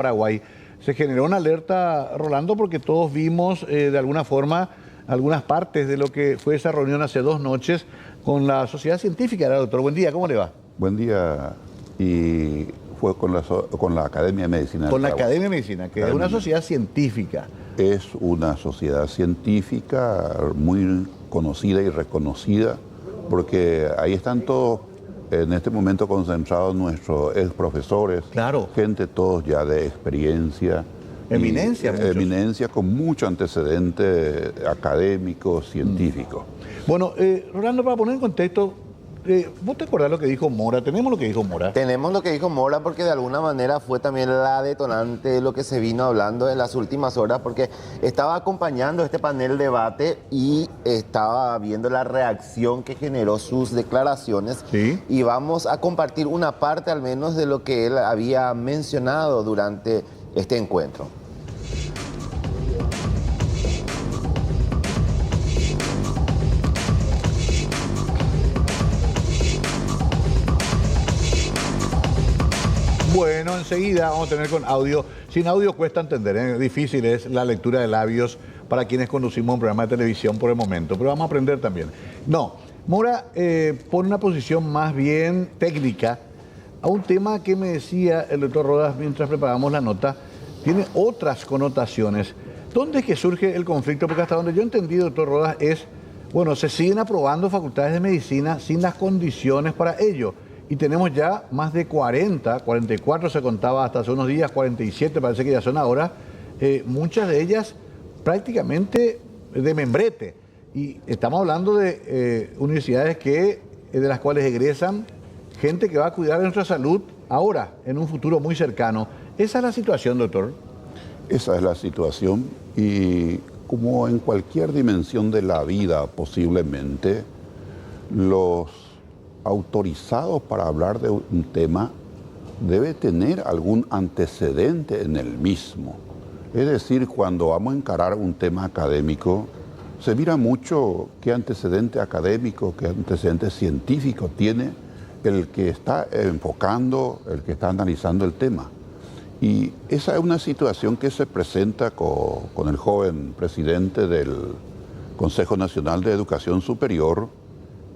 Paraguay. Se generó una alerta, Rolando, porque todos vimos de alguna forma algunas partes de lo que fue esa reunión hace 2 noches con la sociedad científica. Doctor, buen día, ¿cómo le va? Buen día. Y fue con la Academia de Medicina. Con la Academia de Medicina, que es una sociedad científica. Es una sociedad científica muy conocida y reconocida, porque ahí están todos en este momento concentrados nuestros ex profesores, claro, gente todos ya de experiencia. Eminencia, eminencia con mucho antecedente académico, científico. Bueno, Rolando, para poner en contexto, ¿vos te acordás lo que dijo Mora? ¿Tenemos lo que dijo Mora? Tenemos lo que dijo Mora porque de alguna manera fue también la detonante de lo que se vino hablando en las últimas horas, porque estaba acompañando este panel de debate y estaba viendo la reacción que generó sus declaraciones. ¿Sí? Y vamos a compartir una parte al menos de lo que él había mencionado durante este encuentro. Bueno, enseguida vamos a tener con audio. Sin audio cuesta entender, ¿eh? Difícil es la lectura de labios para quienes conducimos un programa de televisión por el momento, pero vamos a aprender también. No, Mora pone una posición más bien técnica a un tema que me decía el doctor Rodas mientras preparábamos la nota, tiene otras connotaciones. ¿Dónde es que surge el conflicto? Porque hasta donde yo he entendido, doctor Rodas, es, bueno, se siguen aprobando facultades de medicina sin las condiciones para ello. Y tenemos ya más de 40, 44 se contaba hasta hace unos días, 47 parece que ya son ahora, muchas de ellas prácticamente de membrete. Y estamos hablando de universidades de las cuales egresan gente que va a cuidar de nuestra salud ahora, en un futuro muy cercano. ¿Esa es la situación, doctor? Esa es la situación, y como en cualquier dimensión de la vida posiblemente, los autorizados para hablar de un tema debe tener algún antecedente en el mismo. Es decir, cuando vamos a encarar un tema académico, se mira mucho qué antecedente académico, qué antecedente científico tiene el que está enfocando, el que está analizando el tema. Y esa es una situación que se presenta con el joven presidente del Consejo Nacional de Educación Superior,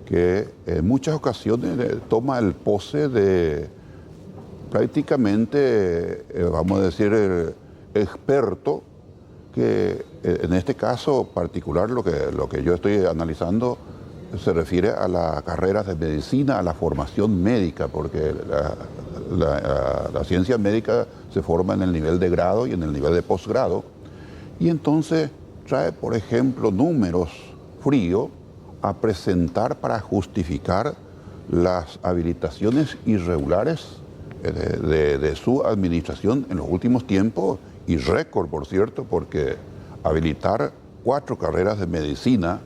que en muchas ocasiones toma el pose de prácticamente, vamos a decir, experto, que en este caso particular lo que yo estoy analizando se refiere a las carreras de medicina, a la formación médica, porque la ciencia médica se forma en el nivel de grado y en el nivel de posgrado, y entonces trae, por ejemplo, números fríos a presentar para justificar las habilitaciones irregulares de su administración en los últimos tiempos, y récord, por cierto, porque habilitar 4 carreras de medicina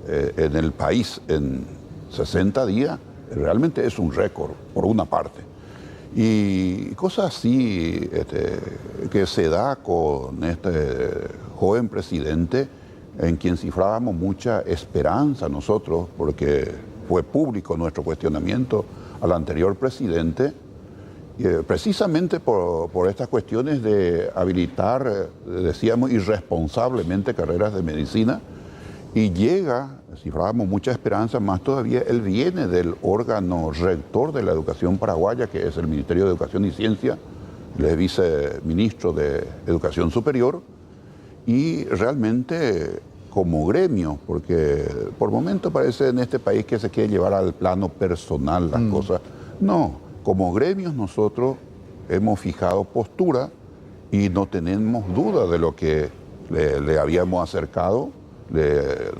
en el país en 60 días realmente es un récord, por una parte. Y cosas así que se da con este joven presidente, en quien cifrábamos mucha esperanza nosotros, porque fue público nuestro cuestionamiento al anterior presidente, precisamente por estas cuestiones de habilitar, decíamos, irresponsablemente carreras de medicina, y llega, cifrábamos mucha esperanza, más todavía, él viene del órgano rector de la educación paraguaya, que es el Ministerio de Educación y Ciencia, él es viceministro de Educación Superior, y realmente como gremio, porque por momento parece en este país que se quiere llevar al plano personal las cosas. No, como gremios nosotros hemos fijado postura y no tenemos duda de lo que le habíamos acercado.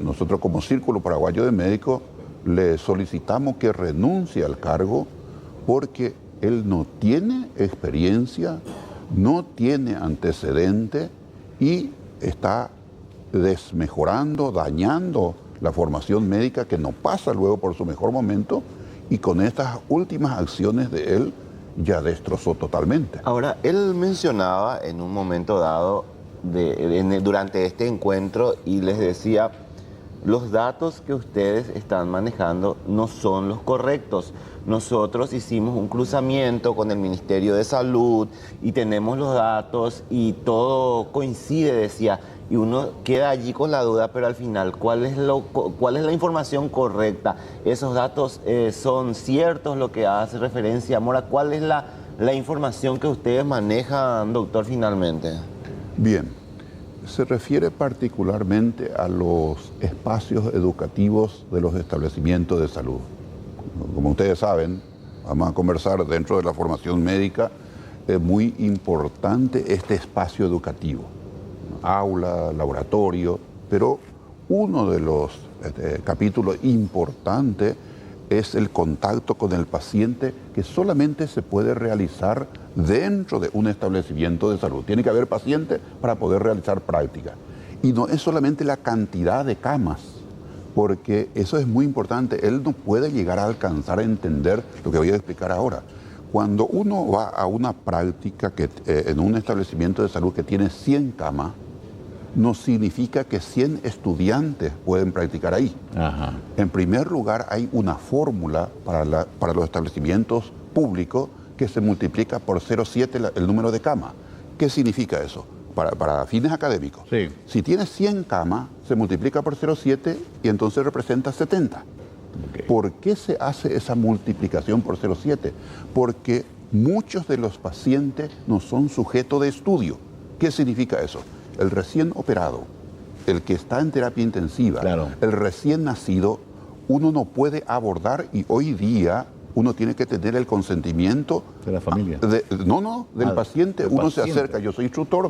Nosotros como Círculo Paraguayo de Médicos le solicitamos que renuncie al cargo porque él no tiene experiencia, no tiene antecedente y está desmejorando, dañando la formación médica, que no pasa luego por su mejor momento, y con estas últimas acciones de él ya destrozó totalmente. Ahora, él mencionaba en un momento dado durante este encuentro y les decía, los datos que ustedes están manejando no son los correctos. Nosotros hicimos un cruzamiento con el Ministerio de Salud y tenemos los datos y todo coincide, decía, y uno queda allí con la duda, pero al final, ¿cuál es la información correcta? ¿Esos datos son ciertos, lo que hace referencia a Mora? ¿Cuál es la información que ustedes manejan, doctor, finalmente? Bien, se refiere particularmente a los espacios educativos de los establecimientos de salud. Como ustedes saben, vamos a conversar dentro de la formación médica, es muy importante este espacio educativo, aula, laboratorio, pero uno de los capítulos importantes es el contacto con el paciente, que solamente se puede realizar dentro de un establecimiento de salud. Tiene que haber paciente para poder realizar práctica. Y no es solamente la cantidad de camas, porque eso es muy importante. Él no puede llegar a alcanzar a entender lo que voy a explicar ahora. Cuando uno va a una práctica en un establecimiento de salud que tiene 100 camas, no significa que 100 estudiantes pueden practicar ahí. Ajá. En primer lugar, hay una fórmula para los establecimientos públicos que se multiplica por 0,7 el número de camas. ¿Qué significa eso? Para fines académicos. Sí. Si tienes 100 camas, se multiplica por 0,7 y entonces representa 70. Okay. ¿Por qué se hace esa multiplicación por 0,7? Porque muchos de los pacientes no son sujetos de estudio. ¿Qué significa eso? El recién operado, el que está en terapia intensiva, claro, el recién nacido, uno no puede abordar, y hoy día uno tiene que tener el consentimiento de la familia. Del paciente. Uno se acerca. Yo soy instructor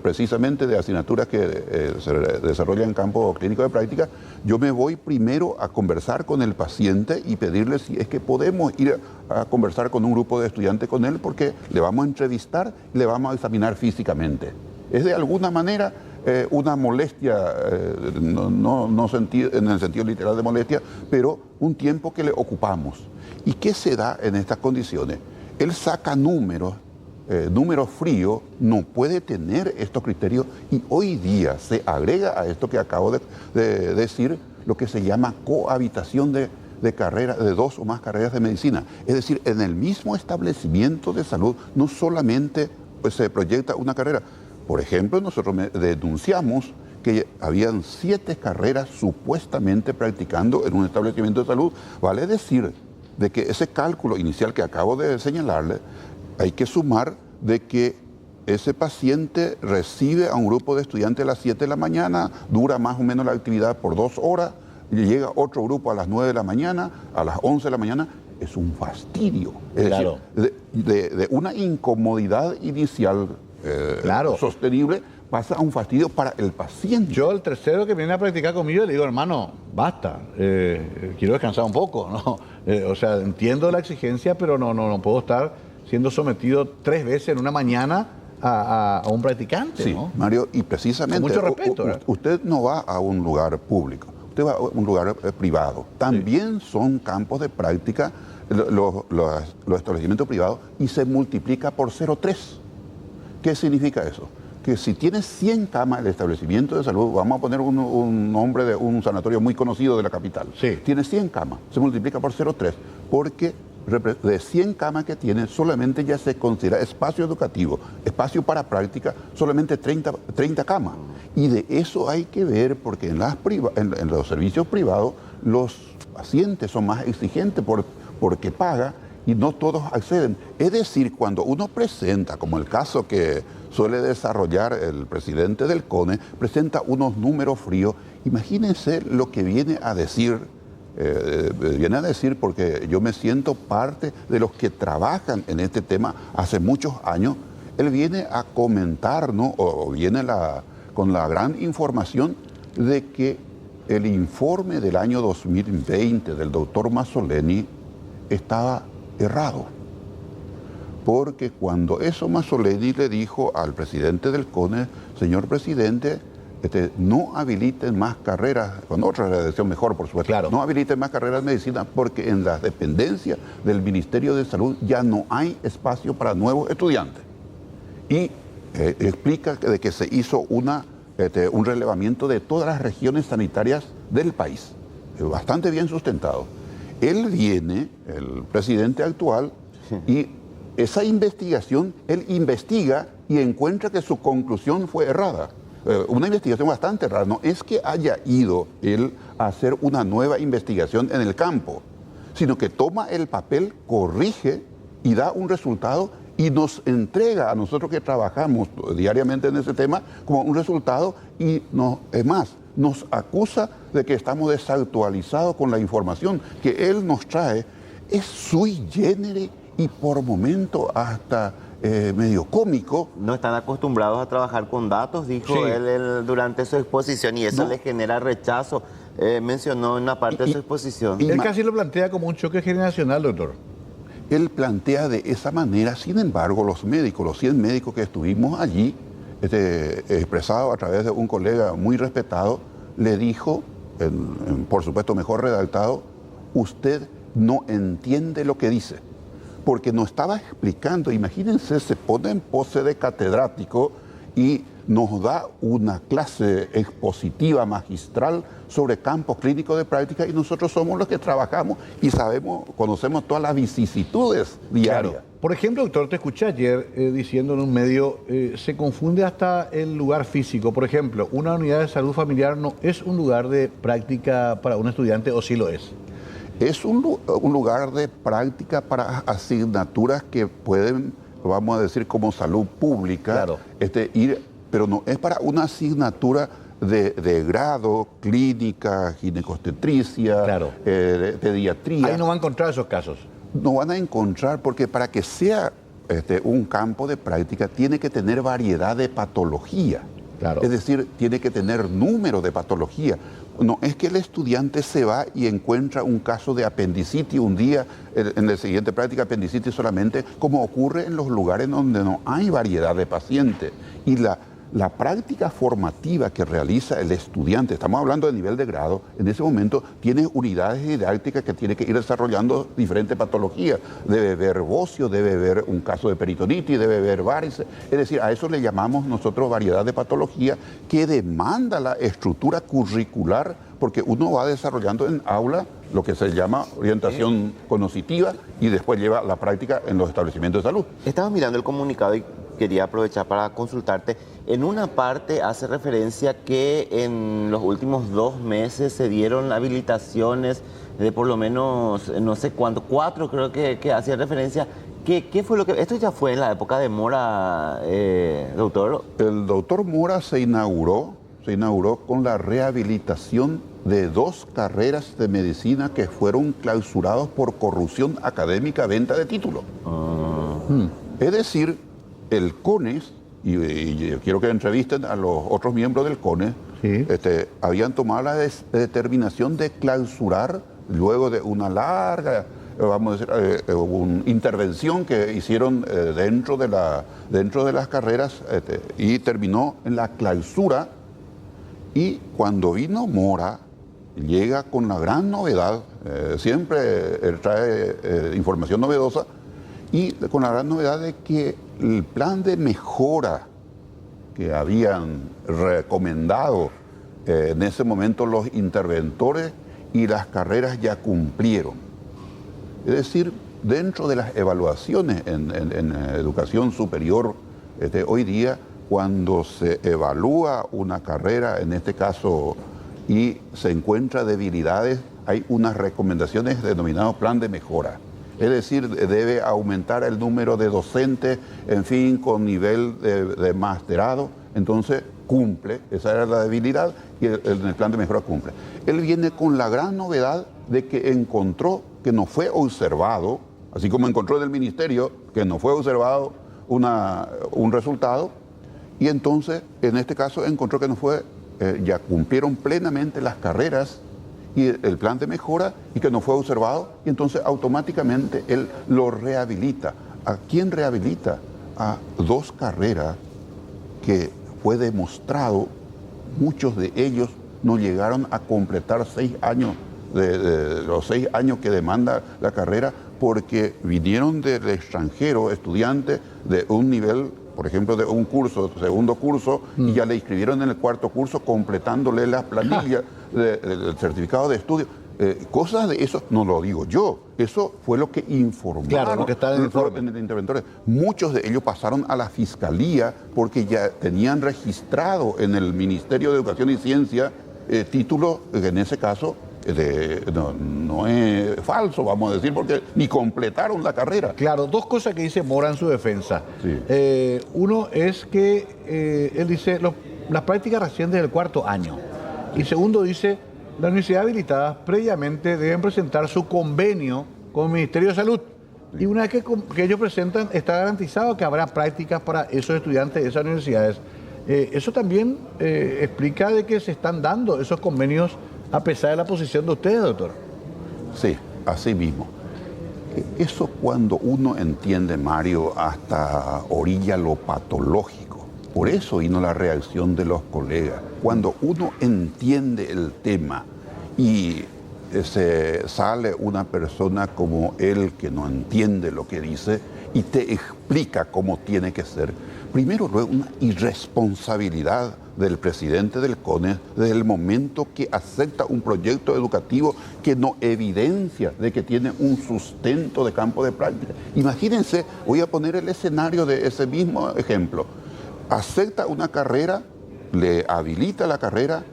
precisamente de asignaturas que se desarrollan en campo clínico de práctica. Yo me voy primero a conversar con el paciente y pedirle si es que podemos ir a conversar con un grupo de estudiantes con él, porque le vamos a entrevistar y le vamos a examinar físicamente. Es de alguna manera una molestia, no en el sentido literal de molestia, pero un tiempo que le ocupamos. ¿Y qué se da en estas condiciones? Él saca números fríos, no puede tener estos criterios, y hoy día se agrega a esto que acabo de decir lo que se llama cohabitación de carreras, de 2 o más carreras de medicina. Es decir, en el mismo establecimiento de salud no solamente se proyecta una carrera. Por ejemplo, nosotros denunciamos que habían 7 carreras supuestamente practicando en un establecimiento de salud. Vale decir de que ese cálculo inicial que acabo de señalarle, hay que sumar de que ese paciente recibe a un grupo de estudiantes a las 7 de la mañana, dura más o menos la actividad por 2 horas, y llega otro grupo a las 9 de la mañana, a las 11 de la mañana. Es un fastidio. Es claro, decir, de una incomodidad inicial claro, sostenible, pasa a un fastidio para el paciente. Yo, el tercero que viene a practicar conmigo, le digo, hermano, basta, quiero descansar un poco, ¿no? O sea, entiendo la exigencia, pero no puedo estar siendo sometido 3 veces en una mañana a un practicante, Sí, ¿no? Mario, y precisamente Con mucho respeto, ¿verdad? Usted no va a un lugar público, usted va a un lugar privado. También son campos de práctica los establecimientos privados, y se multiplica por 0,3. ¿Qué significa eso? Que si tiene 100 camas el establecimiento de salud, vamos a poner un nombre de un sanatorio muy conocido de la capital. Sí. Tiene 100 camas, se multiplica por 0,3, porque de 100 camas que tiene, solamente ya se considera espacio educativo, espacio para práctica, solamente 30 camas. Y de eso hay que ver, porque en los servicios privados los pacientes son más exigentes porque paga, y no todos acceden. Es decir, cuando uno presenta, como el caso que suele desarrollar el presidente del CONE, presenta unos números fríos, imagínense lo que viene a decir, porque yo me siento parte de los que trabajan en este tema hace muchos años. Él viene a comentar, ¿no? O viene con la gran información de que el informe del año 2020 del doctor Masoleni estaba errado, porque cuando eso Masoleni le dijo al presidente del CONE, señor presidente, no habiliten más carreras, con otra redacción mejor, por supuesto, claro, no habiliten más carreras de medicina, porque en las dependencias del Ministerio de Salud ya no hay espacio para nuevos estudiantes. Y explica de que se hizo un relevamiento de todas las regiones sanitarias del país, bastante bien sustentado. Él viene, el presidente actual, y esa investigación, él investiga y encuentra que su conclusión fue errada. Una investigación bastante errada. No es que haya ido él a hacer una nueva investigación en el campo, sino que toma el papel, corrige y da un resultado y nos entrega a nosotros que trabajamos diariamente en ese tema como un resultado y es más, nos acusa de que estamos desactualizados con la información que él nos trae. Es sui generis y por momento hasta medio cómico. No están acostumbrados a trabajar con datos, dijo Sí. él durante su exposición, y eso No. le genera rechazo. Mencionó en una parte de su exposición. y- Él casi lo plantea como un choque generacional, doctor. Él plantea de esa manera, sin embargo, los médicos, los 100 médicos que estuvimos allí, expresado a través de un colega muy respetado, le dijo, por supuesto mejor redactado, usted no entiende lo que dice, porque nos estaba explicando, imagínense, se pone en pose de catedrático y nos da una clase expositiva magistral sobre campos clínicos de práctica y nosotros somos los que trabajamos y conocemos todas las vicisitudes diarias. Claro. Por ejemplo, doctor, te escuché ayer diciendo en un medio, se confunde hasta el lugar físico. Por ejemplo, una unidad de salud familiar no es un lugar de práctica para un estudiante, o sí lo es. Es un lugar de práctica para asignaturas que pueden, vamos a decir, como salud pública, Claro. pero no es para una asignatura de grado, clínica, ginecostetricia, Claro. pediatría. Ahí no va a encontrar esos casos. No van a encontrar, porque para que sea un campo de práctica tiene que tener variedad de patología. Claro. Es decir, tiene que tener número de patología. No es que el estudiante se va y encuentra un caso de apendicitis un día, en la siguiente práctica apendicitis solamente, como ocurre en los lugares donde no hay variedad de pacientes. Y la práctica formativa que realiza el estudiante, estamos hablando de nivel de grado, en ese momento tiene unidades didácticas que tiene que ir desarrollando diferentes patologías. Debe ver bocio, debe ver un caso de peritonitis, debe ver varices. Es decir, a eso le llamamos nosotros variedad de patología que demanda la estructura curricular, porque uno va desarrollando en aula lo que se llama orientación cognitiva y después lleva la práctica en los establecimientos de salud. Estaba mirando el comunicado y quería aprovechar para consultarte. En una parte hace referencia que en los últimos 2 meses se dieron habilitaciones de por lo menos, no sé cuánto, 4 creo que hacía referencia. ¿Qué fue lo que...? Esto ya fue en la época de Mora, doctor. El doctor Mora se inauguró con la rehabilitación de 2 carreras de medicina que fueron clausurados por corrupción académica, venta de títulos. Es decir, el CONES, y quiero que entrevisten a los otros miembros del CONES, Sí. habían tomado la determinación de clausurar luego de una larga, vamos a decir, una intervención que hicieron dentro de las carreras y terminó en la clausura. Y cuando vino Mora, llega con la gran novedad, siempre él trae información novedosa, y con la gran novedad de que el plan de mejora que habían recomendado en ese momento los interventores y las carreras ya cumplieron. Es decir, dentro de las evaluaciones en educación superior, hoy día, cuando se evalúa una carrera, en este caso, y se encuentra debilidades, hay unas recomendaciones denominadas plan de mejora. Es decir, debe aumentar el número de docentes, en fin, con nivel de masterado. Entonces, cumple, esa era la debilidad, y el plan de mejora cumple. Él viene con la gran novedad de que encontró que no fue observado, así como encontró en el ministerio que no fue observado un resultado, y entonces, en este caso, encontró que no fue, ya cumplieron plenamente las carreras y el plan de mejora y que no fue observado, y entonces automáticamente él lo rehabilita. ¿A quién rehabilita? A 2 carreras que fue demostrado, muchos de ellos no llegaron a completar 6 años, de los 6 años que demanda la carrera, porque vinieron del extranjero estudiantes de un nivel por ejemplo, de un curso, segundo curso, y ya le inscribieron en el cuarto curso completándole las planillas del certificado de estudio. Cosas de eso no lo digo yo, eso fue lo que informaron, claro, lo que está en el informe. en el interventor. Muchos de ellos pasaron a la fiscalía porque ya tenían registrado en el Ministerio de Educación y Ciencia título, en ese caso, no es falso, vamos a decir, porque ni completaron la carrera. Claro, dos cosas que dice Mora en su defensa. Sí. Uno es que él dice las prácticas recientes del cuarto año. Y segundo dice, las universidades habilitadas previamente deben presentar su convenio con el Ministerio de Salud. Sí. Y una vez que ellos presentan, está garantizado que habrá prácticas para esos estudiantes de esas universidades. Eso también explica de que se están dando esos convenios a pesar de la posición de ustedes, doctor. Sí, así mismo. Eso cuando uno entiende, Mario, hasta orilla lo patológico. Por eso vino la reacción de los colegas. Cuando uno entiende el tema y se sale una persona como él que no entiende lo que dice y te explica cómo tiene que ser, primero luego una irresponsabilidad del presidente del CONE desde el momento que acepta un proyecto educativo que no evidencia de que tiene un sustento de campo de práctica. Imagínense, voy a poner el escenario de ese mismo ejemplo. Acepta una carrera, le habilita la carrera,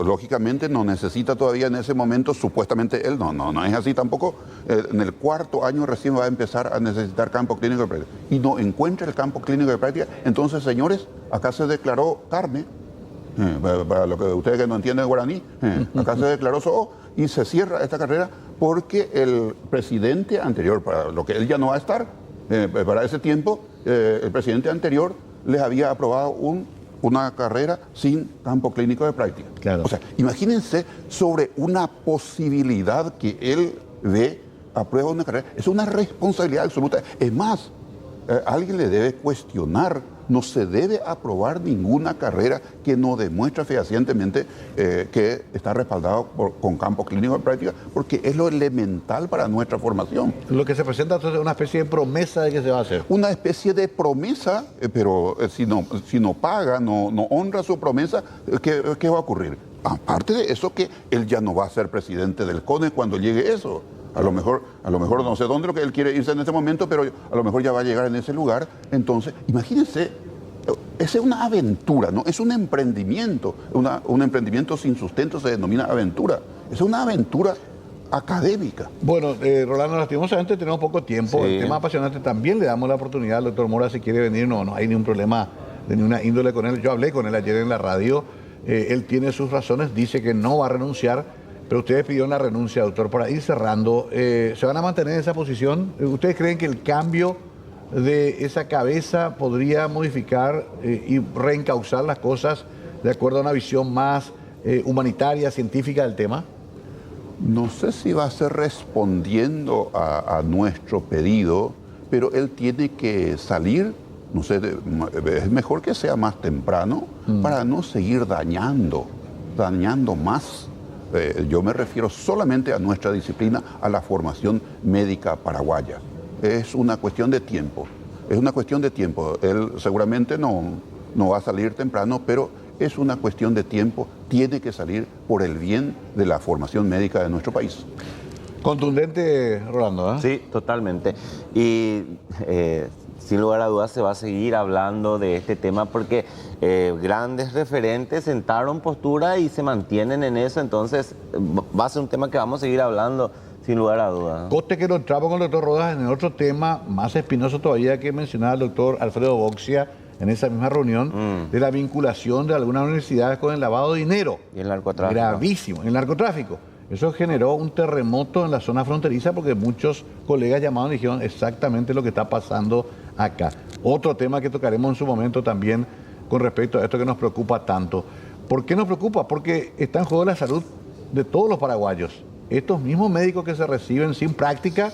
lógicamente no necesita todavía en ese momento, supuestamente él, no es así tampoco, en el cuarto año recién va a empezar a necesitar campo clínico de práctica y no encuentra el campo clínico de práctica. Entonces, señores, acá se declaró carne, para lo que ustedes que no entienden guaraní, acá se declaró SOO y se cierra esta carrera porque el presidente anterior, para lo que él ya no va a estar, para ese tiempo, el presidente anterior les había aprobado una carrera sin campo clínico de práctica. Claro. O sea, imagínense sobre una posibilidad que él ve, aprueba una carrera. Es una responsabilidad absoluta. Es más, alguien le debe cuestionar, no se debe aprobar ninguna carrera que no demuestre fehacientemente que está respaldado con campo clínico de práctica, porque es lo elemental para nuestra formación. Lo que se presenta entonces es una especie de promesa de que se va a hacer. Una especie de promesa, pero si no paga, no honra su promesa, ¿qué va a ocurrir? Aparte de eso, que él ya no va a ser presidente del CONE cuando llegue eso. A lo mejor no sé dónde lo que él quiere irse en este momento, pero a lo mejor ya va a llegar en ese lugar. Entonces, imagínense, esa es una aventura, ¿no? Es un emprendimiento. Un emprendimiento sin sustento se denomina aventura. Es una aventura académica. Bueno, Rolando, lastimosamente tenemos poco tiempo. Sí. El tema apasionante también le damos la oportunidad al doctor Mora si quiere venir. No hay ningún problema de ninguna índole con él. Yo hablé con él ayer en la radio. Él tiene sus razones, dice que no va a renunciar. Pero ustedes pidieron la renuncia, doctor. Para ir cerrando, ¿se van a mantener en esa posición? ¿Ustedes creen que el cambio de esa cabeza podría modificar y reencauzar las cosas de acuerdo a una visión más humanitaria, científica del tema? No sé si va a ser respondiendo a nuestro pedido, pero él tiene que salir, no sé, es mejor que sea más temprano para no seguir dañando más. Yo me refiero solamente a nuestra disciplina, a la formación médica paraguaya. Es una cuestión de tiempo. Él seguramente no va a salir temprano, pero es una cuestión de tiempo. Tiene que salir por el bien de la formación médica de nuestro país. Contundente, Rolando, ¿eh? Sí, totalmente. Y sin lugar a dudas se va a seguir hablando de este tema porque grandes referentes sentaron postura y se mantienen en eso. Entonces va a ser un tema que vamos a seguir hablando sin lugar a dudas. Coste que nos entramos con el doctor Rodas en otro tema más espinoso todavía que mencionaba el doctor Alfredo Boxia en esa misma reunión, de la vinculación de algunas universidades con el lavado de dinero. Y el narcotráfico. Gravísimo, el narcotráfico. Eso generó un terremoto en la zona fronteriza porque muchos colegas llamaron y dijeron exactamente lo que está pasando acá. Otro tema que tocaremos en su momento también con respecto a esto que nos preocupa tanto. ¿Por qué nos preocupa? Porque está en juego la salud de todos los paraguayos. Estos mismos médicos que se reciben sin práctica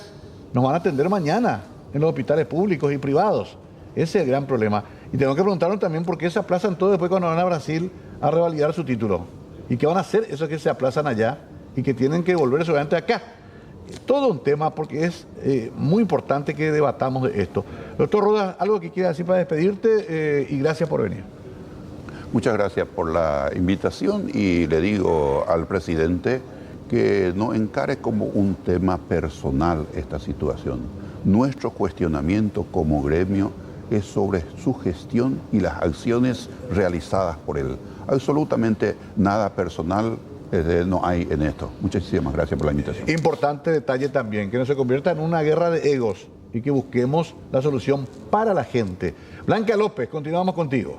nos van a atender mañana en los hospitales públicos y privados. Ese es el gran problema. Y tengo que preguntarnos también por qué se aplazan todos después cuando van a Brasil a revalidar su título. ¿Y qué van a hacer esos que se aplazan allá y que tienen que volver solamente acá? Todo un tema porque es muy importante que debatamos de esto. Doctor Rodas, algo que quiera decir para despedirte y gracias por venir. Muchas gracias por la invitación y le digo al presidente que no encare como un tema personal esta situación. Nuestro cuestionamiento como gremio es sobre su gestión y las acciones realizadas por él. Absolutamente nada personal no hay en esto. Muchísimas gracias por la invitación. Importante detalle también, que no se convierta en una guerra de egos y que busquemos la solución para la gente. Blanca López, continuamos contigo.